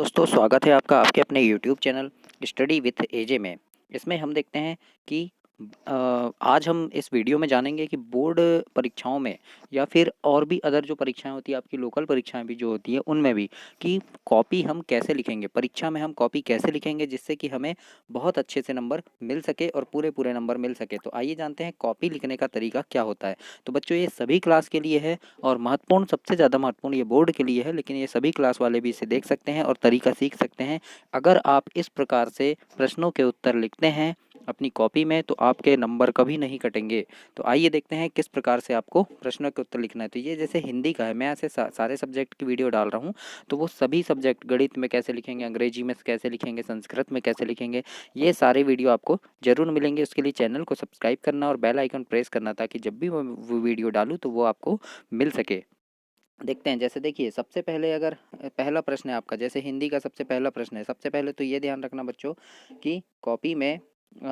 दोस्तों स्वागत है आपका आपके अपने यूट्यूब चैनल स्टडी विथ एजे में। इसमें हम देखते हैं कि आज हम इस वीडियो में जानेंगे कि बोर्ड परीक्षाओं में या फिर और भी अदर जो परीक्षाएं होती है आपकी लोकल परीक्षाएं भी जो होती है उनमें भी कि कॉपी हम कैसे लिखेंगे, परीक्षा में हम कॉपी कैसे लिखेंगे जिससे कि हमें बहुत अच्छे से नंबर मिल सके और पूरे पूरे नंबर मिल सके। तो आइए जानते हैं कॉपी लिखने का तरीका क्या होता है। तो बच्चों ये सभी क्लास के लिए है और महत्वपूर्ण, सबसे ज़्यादा महत्वपूर्ण ये बोर्ड के लिए है, लेकिन ये सभी क्लास वाले भी इसे देख सकते हैं और तरीका सीख सकते हैं। अगर आप इस प्रकार से प्रश्नों के उत्तर लिखते हैं अपनी कॉपी में तो आपके नंबर कभी नहीं कटेंगे। तो आइए देखते हैं किस प्रकार से आपको प्रश्नों के उत्तर लिखना है। तो ये जैसे हिंदी का है, मैं ऐसे सारे सब्जेक्ट की वीडियो डाल रहा हूँ, तो वो सभी सब्जेक्ट, गणित में कैसे लिखेंगे, अंग्रेजी में कैसे लिखेंगे, संस्कृत में कैसे लिखेंगे, ये सारे वीडियो आपको जरूर मिलेंगे। उसके लिए चैनल को सब्सक्राइब करना और बेल आइकन प्रेस करना ताकि जब भी वो वीडियो डालूँ तो वो आपको मिल सके। देखते हैं, जैसे देखिए सबसे पहले अगर पहला प्रश्न है आपका, जैसे हिंदी का सबसे पहला प्रश्न है। सबसे पहले तो ये ध्यान रखना बच्चों कि कॉपी में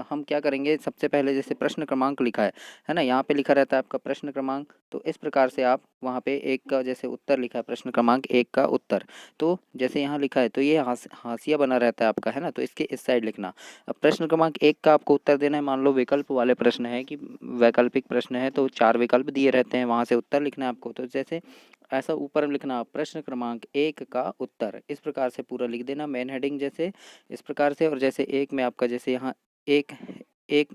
हम क्या करेंगे, सबसे पहले जैसे प्रश्न क्रमांक लिखा है ना, यहाँ पे लिखा रहता है आपका प्रश्न क्रमांक। तो इस प्रकार से आप वहाँ पे एक का जैसे उत्तर लिखा है, प्रश्न क्रमांक एक का उत्तर, तो जैसे यहाँ लिखा है तो ये हाशिया बना रहता है आपका, है ना, तो इसके इस साइड लिखना। अब प्रश्न क्रमांक एक का आपको उत्तर देना है। मान लो विकल्प वाले प्रश्न है कि वैकल्पिक प्रश्न है तो 4 विकल्प दिए रहते हैं, वहाँ से उत्तर लिखना है आपको। तो जैसे ऐसा ऊपर में लिखना, प्रश्न क्रमांक एक का उत्तर, इस प्रकार से पूरा लिख देना मेन हेडिंग जैसे इस प्रकार से। और जैसे एक में आपका जैसे यहाँ एक एक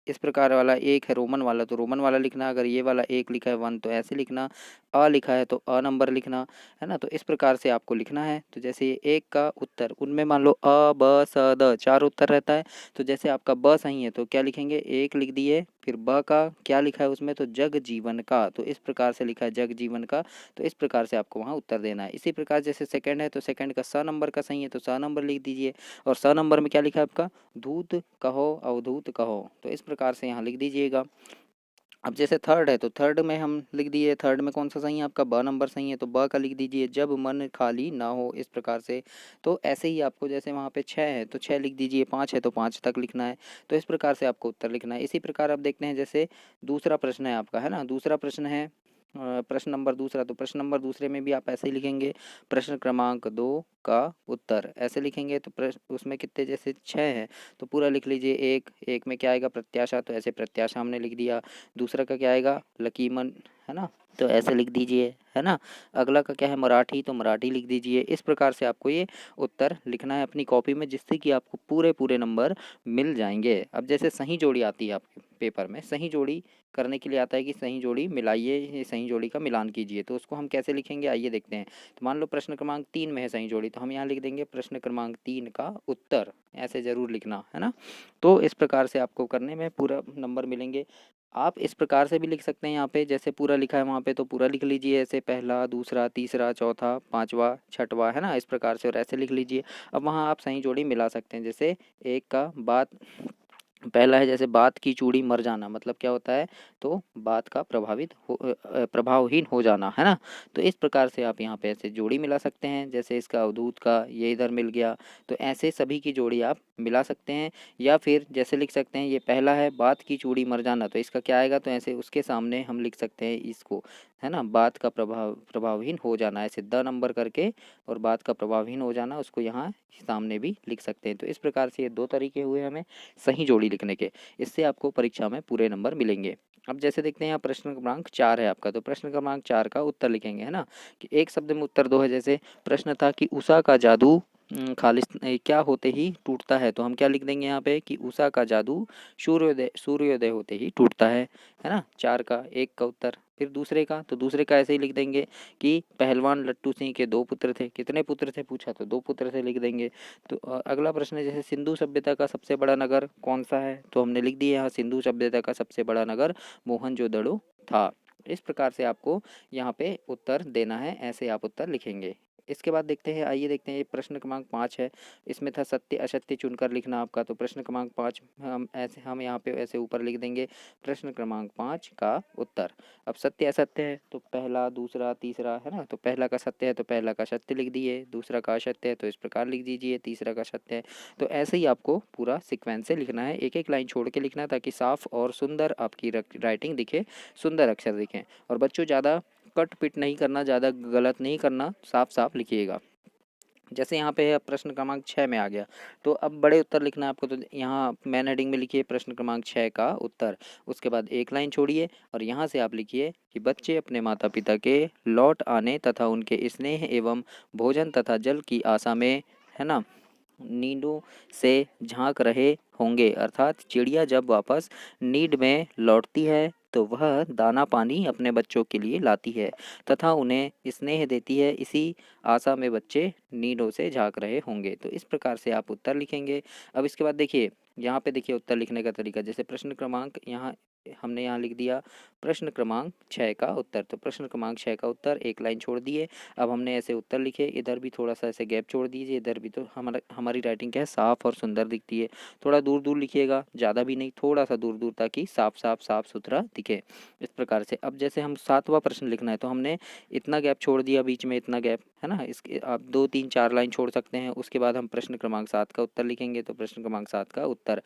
इस प्रकार वाला एक है रोमन वाला, तो रोमन वाला लिखना। अगर ये वाला एक लिखा है वन तो ऐसे लिखना, अ लिखा है तो अ नंबर लिखना, है ना। तो इस प्रकार से आपको लिखना है। तो जैसे ये एक का उत्तर, उनमें मान लो अ ब स द 4 उत्तर रहता है, तो जैसे आपका ब सही है तो क्या लिखेंगे, एक लिख दिए। फिर ब का क्या लिखा है उसमें, तो जग जीवन का, तो इस प्रकार से लिखा है जग जीवन का। तो इस प्रकार से आपको वहाँ उत्तर देना है। इसी प्रकार जैसे सेकंड है तो सेकंड का स नंबर का सही है तो स नंबर लिख दीजिए। और स नंबर में क्या लिखा है आपका, धूत कहो अवधूत कहो, तो इस प्रकार से यहाँ लिख दीजिएगा। अब जैसे थर्ड है तो थर्ड में हम लिख दिए, थर्ड में कौन सा सही है आपका, ब नंबर सही है तो ब का लिख दीजिए, जब मन खाली ना हो, इस प्रकार से। तो ऐसे ही आपको जैसे वहाँ पे 6 है तो 6 लिख दीजिए, 5 है तो 5 तक लिखना है। तो इस प्रकार से आपको उत्तर लिखना है। इसी प्रकार आप देखते हैं जैसे दूसरा प्रश्न है आपका, है ना, दूसरा प्रश्न है प्रश्न नंबर दूसरा, तो प्रश्न नंबर दूसरे में भी आप ऐसे ही लिखेंगे, प्रश्न क्रमांक 2 का उत्तर ऐसे लिखेंगे। तो प्रश्न उसमें कितने, जैसे 6 है तो पूरा लिख लीजिए। एक एक में क्या आएगा, प्रत्याशा, तो ऐसे प्रत्याशा हमने लिख दिया। दूसरा का क्या आएगा, लकीमन, है ना, तो ऐसे लिख दीजिए, है ना। अगला का क्या है, मराठी, तो मराठी लिख दीजिए। इस प्रकार से आपको ये उत्तर लिखना है अपनी कॉपी में, जिससे कि आपको पूरे पूरे नंबर मिल जाएंगे। अब जैसे सही जोड़ी आती है आपके पेपर में, सही जोड़ी करने के लिए आता है कि सही जोड़ी मिलाइए, ये सही जोड़ी का मिलान कीजिए। तो उसको हम कैसे लिखेंगे आइए देखते हैं। तो मान लो प्रश्न क्रमांक 3 में है सही जोड़ी, तो हम यहाँ लिख देंगे प्रश्न क्रमांक 3 का उत्तर, ऐसे जरूर लिखना, है ना। तो इस प्रकार से आपको करने में पूरा नंबर मिलेंगे। आप इस प्रकार से भी लिख सकते हैं, यहाँ पे जैसे पूरा लिखा है वहाँ पे तो पूरा लिख लीजिए, ऐसे पहला दूसरा तीसरा चौथा पांचवा छठवा, है ना, इस प्रकार से, और ऐसे लिख लीजिए। अब वहाँ आप सही जोड़ी मिला सकते हैं, जैसे एक का बात पहला है जैसे बात की चूड़ी मर जाना, मतलब क्या होता है, तो बात का प्रभावहीन हो जाना, है ना। तो इस प्रकार से आप यहाँ पे ऐसे जोड़ी मिला सकते हैं, जैसे इसका अवधूत का ये इधर मिल गया, तो ऐसे सभी की जोड़ी आप मिला सकते हैं। या फिर जैसे लिख सकते हैं, ये पहला है बात की चूड़ी मर जाना, तो इसका क्या आएगा, तो ऐसे उसके सामने हम लिख सकते हैं इसको, है ना, बात का प्रभावहीन हो जाना, ऐसे द नंबर करके और बात का प्रभावहीन हो जाना, उसको यहाँ सामने भी लिख सकते हैं। तो इस प्रकार से ये दो तरीके हुए हमें सही जोड़ी लिखने के, इससे आपको परीक्षा में पूरे नंबर मिलेंगे। अब जैसे देखते हैं यहाँ प्रश्न क्रमांक 4 है आपका, तो प्रश्न क्रमांक 4 का उत्तर लिखेंगे, है ना, कि एक शब्द में उत्तर दो है। जैसे प्रश्न था कि उषा का जादू खालिश क्या होते ही टूटता है, तो हम क्या लिख देंगे यहाँ पे कि उषा का जादू सूर्योदय होते ही टूटता है ना। 4 का एक का उत्तर। फिर दूसरे का, तो दूसरे का ऐसे ही लिख देंगे कि पहलवान लट्टू सिंह के 2 पुत्र थे, कितने पुत्र थे पूछा तो 2 पुत्र थे, लिख देंगे। तो अगला प्रश्न है जैसे सिंधु सभ्यता का सबसे बड़ा नगर कौन सा है, तो हमने लिख दिया यहाँ सिंधु सभ्यता का सबसे बड़ा नगर मोहनजोदड़ो था। इस प्रकार से आपको यहाँ पे उत्तर देना है, ऐसे आप उत्तर लिखेंगे। इसके बाद देखते हैं, आइए देखते हैं, ये प्रश्न क्रमांक 5 है। इसमें था सत्य असत्य चुनकर लिखना आपका, तो प्रश्न क्रमांक 5 हम यहाँ पे ऐसे ऊपर लिख देंगे प्रश्न क्रमांक 5 का उत्तर। अब सत्य असत्य है तो पहला दूसरा तीसरा, है ना, तो पहला का सत्य है तो पहला का सत्य लिख दिए, दूसरा का असत्य है तो इस प्रकार लिख दीजिए, तीसरा का सत्य है। तो ऐसे ही आपको पूरा सीक्वेंस से लिखना है, एक एक लाइन छोड़ के लिखना है ताकि साफ और सुंदर आपकी राइटिंग दिखे, सुंदर अक्षर दिखें। और बच्चों ज़्यादा कट पिट नहीं करना, ज़्यादा गलत नहीं करना, साफ साफ लिखिएगा। जैसे यहाँ पे है प्रश्न क्रमांक 6 में आ गया, तो अब बड़े उत्तर लिखना है आपको। तो यहाँ मैन हेडिंग में लिखिए प्रश्न क्रमांक 6 का उत्तर, उसके बाद एक लाइन छोड़िए और यहाँ से आप लिखिए कि बच्चे अपने माता पिता के लौट आने तथा उनके स्नेह एवं भोजन तथा जल की आशा में, है ना, नींदों से झांक रहे होंगे। अर्थात चिड़िया जब वापस नीड में लौटती है तो वह दाना पानी अपने बच्चों के लिए लाती है तथा उन्हें स्नेह देती है। इसी आशा में बच्चे नीडों से झांक रहे होंगे। तो इस प्रकार से आप उत्तर लिखेंगे। अब इसके बाद देखिए यहाँ पे देखिए उत्तर लिखने का तरीका। जैसे प्रश्न क्रमांक यहाँ हमने यहाँ लिख दिया प्रश्न क्रमांक 6 का उत्तर। तो प्रश्न क्रमांक 6 का उत्तर एक लाइन छोड़ दिए। अब हमने ऐसे उत्तर लिखे, इधर भी थोड़ा सा ऐसे गैप छोड़ दीजिए, इधर भी। तो हमारी राइटिंग क्या है, साफ और सुंदर दिखती है। थोड़ा दूर दूर लिखिएगा, ज़्यादा भी नहीं, थोड़ा सा दूर दूर, ताकि साफ साफ साफ सुथरा दिखे। इस प्रकार से अब जैसे हम 7वां प्रश्न लिखना है तो हमने इतना गैप छोड़ दिया, बीच में इतना गैप, है ना। इसके आप 2 3 4 लाइन छोड़ सकते हैं। उसके बाद हम प्रश्न क्रमांक 7 का उत्तर लिखेंगे। तो प्रश्न क्रमांक 7 का उत्तर।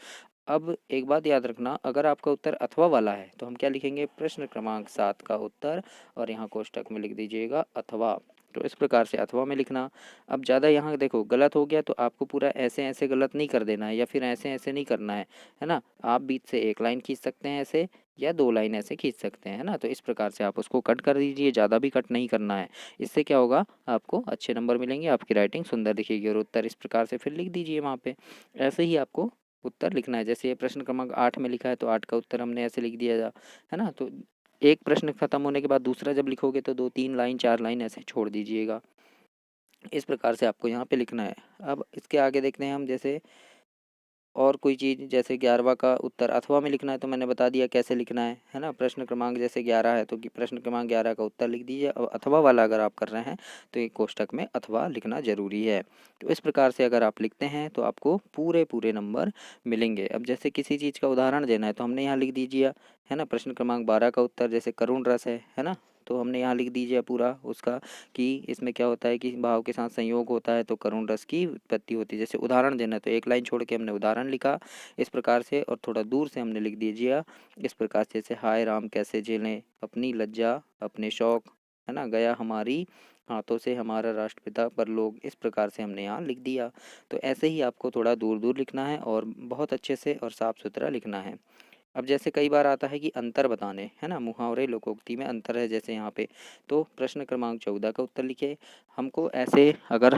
अब एक बात याद रखना, अगर आपका उत्तर अथवा वाला है तो हम क्या लिखेंगे, प्रश्न क्रमांक 7 का उत्तर, और यहाँ कोष्टक में लिख दीजिएगा अथवा। तो इस प्रकार से अथवा में लिखना। अब ज़्यादा यहाँ देखो गलत हो गया तो आपको पूरा ऐसे ऐसे गलत नहीं कर देना है, या फिर ऐसे ऐसे नहीं करना है ना। आप बीच से एक लाइन खींच सकते हैं ऐसे, या 2 लाइन ऐसे खींच सकते हैं, है ना। तो इस प्रकार से आप उसको कट कर दीजिए, ज़्यादा भी कट नहीं करना है। इससे क्या होगा, आपको अच्छे नंबर मिलेंगे, आपकी राइटिंग सुंदर दिखेगी। और उत्तर इस प्रकार से फिर लिख दीजिए वहाँ पे। ऐसे ही आपको उत्तर लिखना है। जैसे ये प्रश्न क्रमांक 8 में लिखा है तो 8 का उत्तर हमने ऐसे लिख दिया, है ना। तो एक प्रश्न खत्म होने के बाद दूसरा जब लिखोगे तो 2 3 लाइन 4 लाइन ऐसे छोड़ दीजिएगा। इस प्रकार से आपको यहाँ पे लिखना है। अब इसके आगे देखते हैं हम, जैसे और कोई चीज़, जैसे 11वां का उत्तर अथवा में लिखना है तो मैंने बता दिया कैसे लिखना है ना। प्रश्न क्रमांक जैसे 11 है तो प्रश्न क्रमांक 11 का उत्तर लिख दीजिए। और अथवा वाला अगर आप कर रहे हैं तो एक कोष्टक में अथवा लिखना ज़रूरी है। तो इस प्रकार से अगर आप लिखते हैं तो आपको पूरे पूरे नंबर मिलेंगे। अब जैसे किसी चीज़ का उदाहरण देना है तो हमने यहाँ लिख दीजिए, है ना। प्रश्न क्रमांक 12 का उत्तर जैसे करुण रस है ना। तो हमने यहाँ लिख दीजिए पूरा उसका, कि इसमें क्या होता है कि भाव के साथ संयोग होता है तो करुण रस की उत्पत्ति होती है। जैसे उदाहरण देना है तो एक लाइन छोड़ के हमने उदाहरण लिखा इस प्रकार से, और थोड़ा दूर से हमने लिख दीजिए इस प्रकार से, जैसे हाय राम कैसे झेलें अपनी लज्जा अपने शौक, है ना, गया हमारी हाथों से हमारा राष्ट्रपिता परलोक। इस प्रकार से हमने यहाँ लिख दिया। तो ऐसे ही आपको थोड़ा दूर दूर लिखना है और बहुत अच्छे से और साफ सुथरा लिखना है। अब जैसे कई बार आता है कि अंतर बताने, है ना, मुहावरे लोकोक्ति में अंतर है जैसे यहाँ पे। तो प्रश्न क्रमांक 14 का उत्तर लिखिए। हमको ऐसे अगर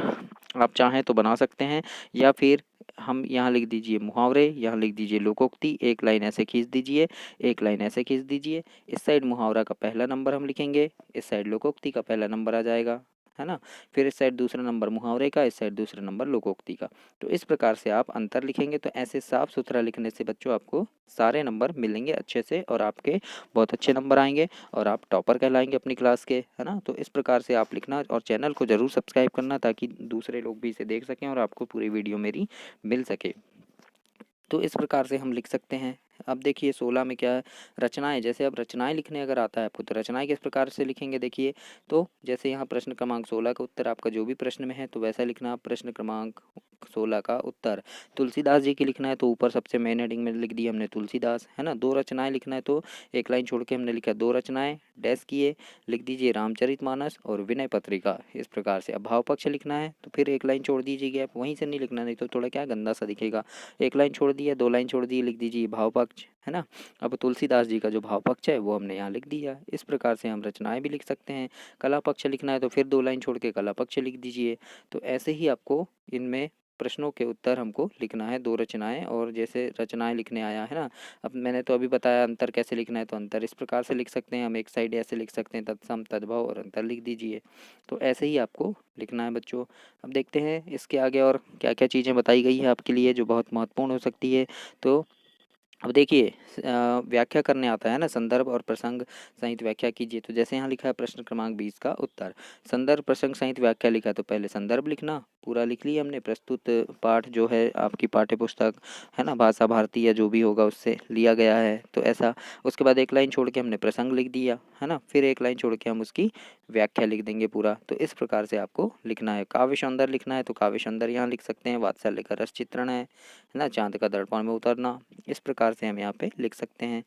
आप चाहें तो बना सकते हैं, या फिर हम यहाँ लिख दीजिए मुहावरे, यहाँ लिख दीजिए लोकोक्ति, एक लाइन ऐसे खींच दीजिए, एक लाइन ऐसे खींच दीजिए। इस साइड मुहावरा का पहला नंबर हम लिखेंगे, इस साइड लोकोक्ति का पहला नंबर आ जाएगा, है ना। फिर इस साइड दूसरा नंबर मुहावरे का, इस साइड दूसरा नंबर लोकोक्ति का। तो इस प्रकार से आप अंतर लिखेंगे। तो ऐसे साफ सुथरा लिखने से बच्चों आपको सारे नंबर मिलेंगे अच्छे से, और आपके बहुत अच्छे नंबर आएंगे और आप टॉपर कहलाएंगे अपनी क्लास के, है ना। तो इस प्रकार से आप लिखना, और चैनल को ज़रूर सब्सक्राइब करना ताकि दूसरे लोग भी इसे देख सकें और आपको पूरी वीडियो मेरी मिल सके। तो इस प्रकार से हम लिख सकते हैं। अब देखिए 16 में क्या है, रचनाएं। जैसे अब रचनाएं लिखने अगर आता है आपको तो रचनाएं किस प्रकार से लिखेंगे देखिए। तो जैसे यहाँ प्रश्न क्रमांक 16 का उत्तर आपका जो भी प्रश्न में है तो वैसा लिखना। प्रश्न क्रमांक 16 का उत्तर तुलसीदास जी की लिखना है तो ऊपर सबसे मेन हेडिंग में लिख दी हमने तुलसीदास, है ना। 2 रचनाएं लिखना है तो एक लाइन छोड़ के हमने लिखा 2 रचनाएं, डैश किए, लिख दीजिए रामचरितमानस और विनय पत्रिका। इस प्रकार से अब भाव पक्ष लिखना है तो फिर एक लाइन छोड़ दीजिए गैप, वहीं से नहीं लिखना, नहीं तो थोड़ा क्या गंदा सा दिखेगा। एक लाइन छोड़ दिया, 2 लाइन छोड़ दी, लिख दीजिए भाव पक्ष, है ना। अब तुलसीदास जी का जो भाव पक्ष है वो हमने यहाँ लिख दिया। इस प्रकार से हम रचनाएं भी लिख सकते हैं। कला पक्ष लिखना है तो फिर 2 लाइन छोड़ के कला पक्ष लिख दीजिए। तो ऐसे ही आपको इनमें प्रश्नों के उत्तर हमको लिखना है, 2 रचनाएं। और जैसे रचनाएं लिखने आया, है ना। अब मैंने तो अभी बताया अंतर कैसे लिखना है, तो अंतर इस प्रकार से लिख सकते हैं हम, एक साइड ऐसे लिख सकते हैं तत्सम तद्भव और अंतर लिख दीजिए। तो ऐसे ही आपको लिखना है बच्चों। अब देखते हैं इसके आगे और क्या क्या चीज़ें बताई गई है आपके लिए जो बहुत महत्वपूर्ण हो सकती है। तो अब देखिए व्याख्या करने आता है ना, संदर्भ और प्रसंग सहित व्याख्या कीजिए। तो जैसे यहाँ लिखा है प्रश्न क्रमांक 20 का उत्तर, संदर्भ प्रसंग सहित व्याख्या लिखा है तो पहले संदर्भ लिखना, पूरा लिख लिया हमने। प्रस्तुत पाठ जो है आपकी पाठ्य पुस्तक, है ना, भाषा भारती या जो भी होगा उससे लिया गया है, तो ऐसा। उसके बाद एक लाइन छोड़ के हमने प्रसंग लिख दिया, है ना। फिर एक लाइन छोड़ के हम उसकी व्याख्या लिख देंगे पूरा। तो इस प्रकार से आपको लिखना है। काव्य सौंदर्य लिखना है तो काव्य सौंदर्य यहाँ लिख सकते हैं। वात्सल्य का रस चित्रण है ना, चांद का दर्पण में उतरना, इस प्रकार से हम यहाँ पे लिख सकते हैं।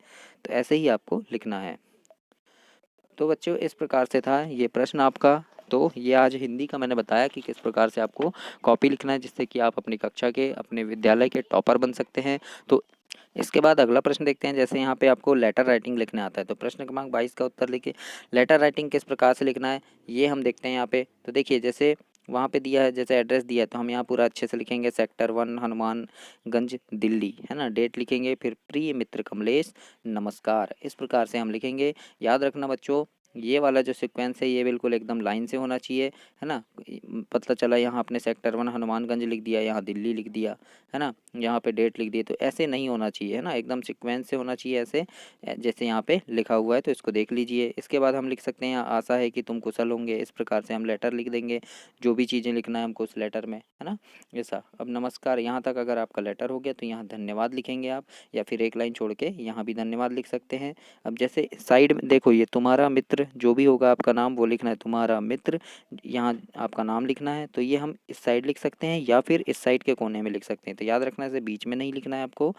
तो ऐसे ही आपको लिखना है। तो बच्चों इस प्रकार से था ये प्रश्न आपका। तो ये आज हिंदी का मैंने बताया कि किस प्रकार से आपको कॉपी लिखना है जिससे कि आप अपनी कक्षा के, अपने विद्यालय के टॉपर बन सकते हैं। तो इसके बाद अगला प्रश्न देखते हैं। जैसे यहाँ पे आपको लेटर राइटिंग लिखने आता है, तो प्रश्न क्रमांक 22 का उत्तर लिखिए। लेटर राइटिंग किस प्रकार से लिखना है ये हम देखते हैं यहाँ पे। तो देखिए, जैसे वहाँ पे दिया है, जैसे एड्रेस दिया है, तो हम यहाँ पूरा अच्छे से लिखेंगे, सेक्टर 1 हनुमानगंज दिल्ली, है ना। डेट लिखेंगे, फिर प्रिय मित्र कमलेश नमस्कार, इस प्रकार से हम लिखेंगे। याद रखना बच्चों, ये वाला जो सीक्वेंस है ये बिल्कुल एकदम लाइन से होना चाहिए, है ना। पता चला यहाँ अपने सेक्टर 1 हनुमानगंज लिख दिया, यहाँ दिल्ली लिख दिया, है ना, यहाँ पे डेट लिख दी, तो ऐसे नहीं होना चाहिए, है ना। एकदम सीक्वेंस से होना चाहिए ऐसे, जैसे यहाँ पे लिखा हुआ है, तो इसको देख लीजिए। इसके बाद हम लिख सकते हैं, यहाँ आशा है कि तुम कुशल होंगे, इस प्रकार से हम लेटर लिख देंगे, जो भी चीज़ें लिखना है हमको उस लेटर में, है ना, ऐसा। अब नमस्कार यहाँ तक अगर आपका लेटर हो गया तो यहाँ धन्यवाद लिखेंगे आप, या फिर एक लाइन छोड़ के यहाँ भी धन्यवाद लिख सकते हैं। अब जैसे साइड में देखो, ये तुम्हारा मित्र, जो भी होगा आपका नाम वो लिखना है, तुम्हारा मित्र, यहाँ आपका नाम लिखना है, तो ये हम इस साइड लिख सकते हैं या फिर इस साइड के कोने में लिख सकते हैं। तो याद रखना है, बीच में नहीं लिखना है आपको,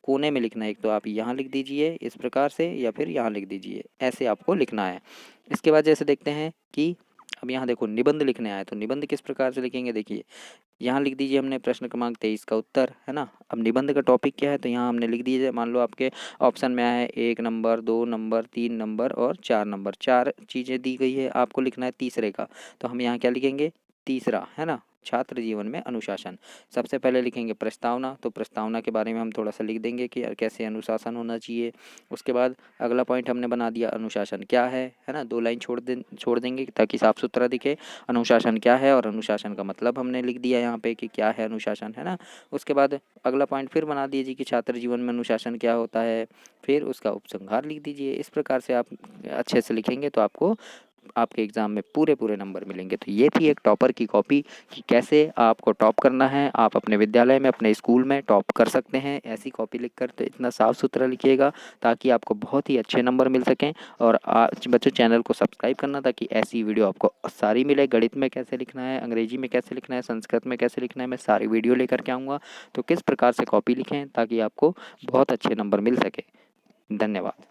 कोने में लिखना है। एक तो आप यहाँ लिख दीजिए इस प्रकार से, या फिर यहाँ लिख दीजिए, ऐसे आपको लिखना है। इसके बाद जैसे देखते हैं कि अब यहाँ देखो निबंध लिखने आए, तो निबंध किस प्रकार से लिखेंगे, देखिए यहाँ लिख दीजिए हमने प्रश्न क्रमांक 23 का उत्तर, है ना। अब निबंध का टॉपिक क्या है, तो यहाँ हमने लिख दीजिए, मान लो आपके ऑप्शन में आया है 1 नंबर, 2 नंबर, 3 नंबर और 4 नंबर, 4 चीज़ें दी गई है, आपको लिखना है तीसरे का। तो हम यहाँ क्या लिखेंगे, तीसरा, है ना, छात्र जीवन में अनुशासन। सबसे पहले लिखेंगे प्रस्तावना, तो प्रस्तावना के बारे में हम थोड़ा सा लिख देंगे कि कैसे अनुशासन होना चाहिए। उसके बाद अगला पॉइंट हमने बना दिया, अनुशासन क्या है ना, 2 लाइन छोड़ देंगे ताकि साफ सुथरा दिखे। अनुशासन क्या है और अनुशासन का मतलब हमने लिख दिया यहाँ पे कि क्या है अनुशासन, है ना। उसके बाद अगला पॉइंट फिर बना दीजिए कि छात्र जीवन में अनुशासन क्या होता है, फिर उसका उपसंहार लिख दीजिए। इस प्रकार से आप अच्छे से लिखेंगे तो आपको आपके एग्ज़ाम में पूरे नंबर मिलेंगे। तो ये थी एक टॉपर की कॉपी कि कैसे आपको टॉप करना है, आप अपने विद्यालय में, अपने स्कूल में टॉप कर सकते हैं ऐसी कॉपी लिखकर। तो इतना साफ़ सुथरा लिखिएगा ताकि आपको बहुत ही अच्छे नंबर मिल सकें। और बच्चों, चैनल को सब्सक्राइब करना ताकि ऐसी वीडियो आपको सारी मिले। गणित में कैसे लिखना है, अंग्रेजी में कैसे लिखना है, संस्कृत में कैसे लिखना है, मैं सारी वीडियो लेकर के आऊँगा। तो किस प्रकार से कॉपी लिखें ताकि आपको बहुत अच्छे नंबर मिल सके। धन्यवाद।